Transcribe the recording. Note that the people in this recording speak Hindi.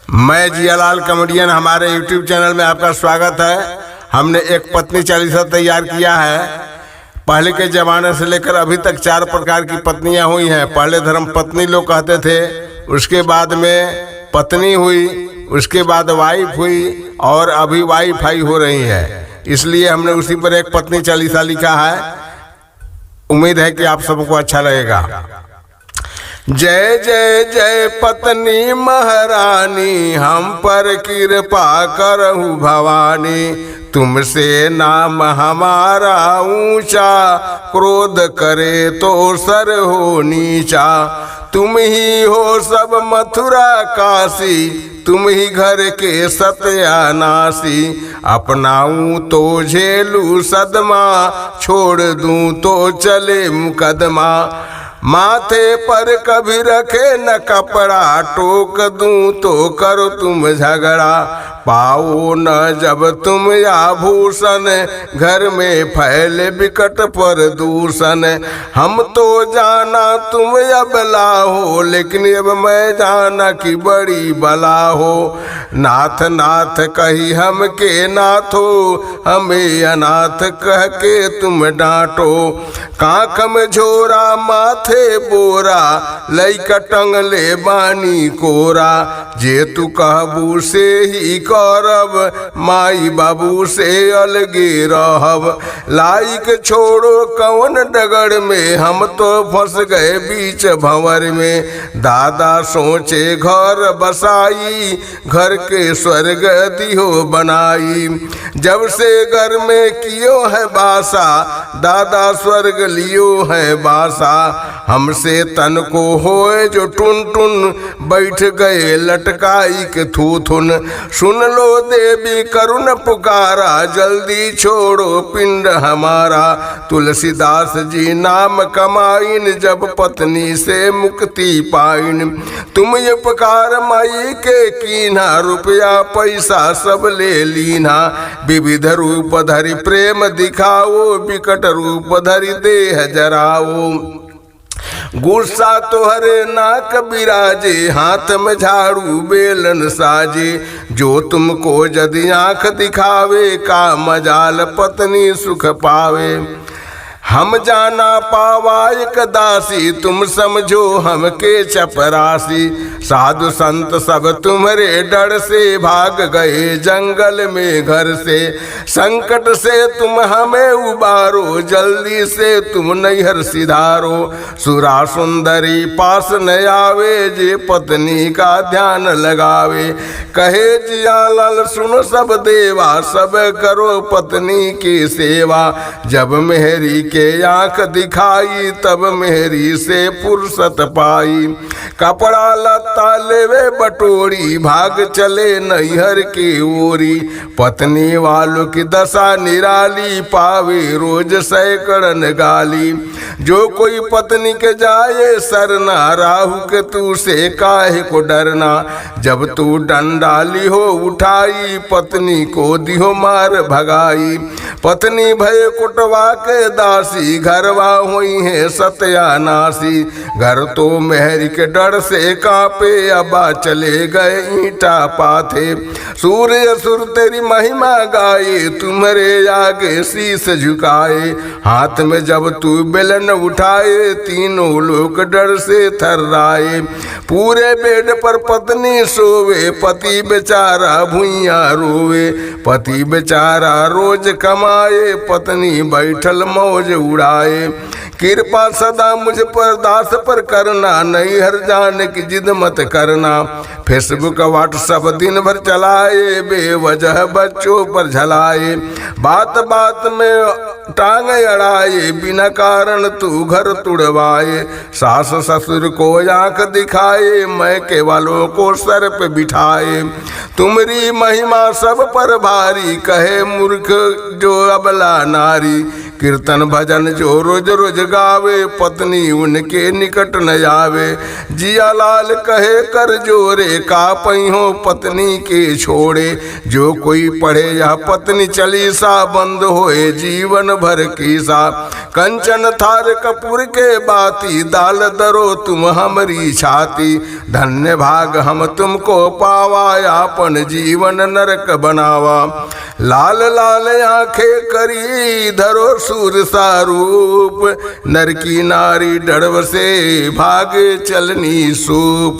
मैं जियालाल कॉमेडियन, हमारे यूट्यूब चैनल में आपका स्वागत है। हमने एक पत्नी चालीसा तैयार किया है। पहले के ज़माने से लेकर अभी तक 4 प्रकार की पत्नियां हुई हैं। पहले धर्म पत्नी लोग कहते थे, उसके बाद में पत्नी हुई, उसके बाद वाइफ हुई और अभी वाईफाई हो रही है। इसलिए हमने उसी पर एक पत्नी चालीसा लिखा है। उम्मीद है कि आप सबको अच्छा लगेगा। जय जय जय पत्नी महारानी, हम पर कृपा करहु भवानी। तुमसे नाम हमारा ऊंचा, क्रोध करे तो सर हो नीचा। तुम ही हो सब मथुरा काशी, तुम ही घर के सत्यानाशी। अपनाऊं तो झेलूं सदमा, छोड़ दूं तो चले मुकदमा। माथे पर कभी रखे न कपड़ा, टोक दूं तो करो तुम झगड़ा। पाओ न जब तुम आभूषण, घर में फैले विकट प्रदूषण। हम तो जाना तुम अबला हो, लेकिन अब मैं जाना कि बड़ी बला हो। नाथ नाथ कही हम के नाथो, हमें अनाथ कह के तुम डांटो। कांख में झोरा माथे बोरा, लइका टंगले बानी कोरा। जे तू कहबू से ही करब, माई बाबू से अलगे रहब। लाइक छोड़ो कौन डगर में, हम तो फंस गए बीच भंवर में। दादा सोचे घर बसाई, घर के स्वर्ग दियो बनाई। जब से घर में कियो है बासा, दादा स्वर्ग लियो है बासा। हमसे तन को होए जो टुन टुन, बैठ गए लटकाई के थूथुन। सुन लो देवी करुण पुकारा, जल्दी छोड़ो पिंड हमारा। तुलसीदास जी नाम कमाइन, जब पत्नी से मुक्ति पाइन। तुम ये पुकार माई के कीना, रुपया पैसा सब ले लीना। विविध रूप धरि प्रेम दिखाओ, विकट रूप धरि देह जराओ। गुस्सा तोहरे नाक बिराजे, हाथ में झाड़ू बेलन साजे। जो तुमको यदि आँख दिखावे, का मजाल पत्नी सुख पावे। हम जाना पावा एक दासी, तुम समझो हमके चपरासी। साधु संत सब तुम्हारे डर से, भाग गए जंगल में घर से। संकट से तुम हमें उबारो, जल्दी से तुम नैहर सिधारो। सुरा सुंदरी पास न आवे, जे पत्नी का ध्यान लगावे। कहे जियालाल सुनो सब देवा, सब करो पत्नी की सेवा। जब मेहरी के आँख दिखाई, तब मेहरी से फुर्सत पाई। कपड़ा लत्ता लेवे बटोरी, भाग चले नैहर की ओरी। पत्नी वालों की दशा निराली, पावे रोज सैकड़न गाली। जो कोई पत्नी के जाए सरना, राहु के तू से काहे को डरना। जब तू डंडाली हो उठाई, पत्नी को दिहो मार भगाई। पत्नी भय कुटवा के दासी, घरवा हुई है सत्यानाशी। घर तो मेहर के डर से कांपे, अबा चले गए ईंटा पाथे। सूर्य असुर तेरी महिमा गाए, तुम्हारे आगे शीस झुकाए। हाथ में जब तू बेलन उठाए, तीनों लोग डर से थर्राए। पूरे बेड पर पत्नी सोवे, पति बेचारा भुइया रोवे। पति बेचारा रोज कमाए, पत्नी बैठल मौज उड़ाए। कृपा सदा मुझ पर दास पर करना, नैहर जाने की जिद मत करना। फेसबुक व्हाट्सएप दिन भर चलाए, बेवजह बच्चों पर झलाए। बात बात में टांग अड़ाए, बिना कारण तू घर तुड़वाए। सास ससुर को आंख दिखाए, मैके वालों को सर पे बिठाए। तुम्हारी महिमा सब पर भारी, कहे मूर्ख जो अबला नारी। कीर्तन भजन जो रोज रोज गावे, पत्नी उनके निकट न आवे। जिया लाल कहे कर जोरे, का पहियो पत्नी के छोड़े। जो कोई पढ़े यह पत्नी चालीसा, बंद होए जीवन भर की सा। कंचन थार कपूर के बाती, दाल दरो तुम हमारी छाती। धन्य भाग हम तुमको पावा, आपन जीवन नरक बनावा। लाल लाल आंखें करी धरो सूर सा रूप, नर की नारी डड़व से भाग चलनी सूप।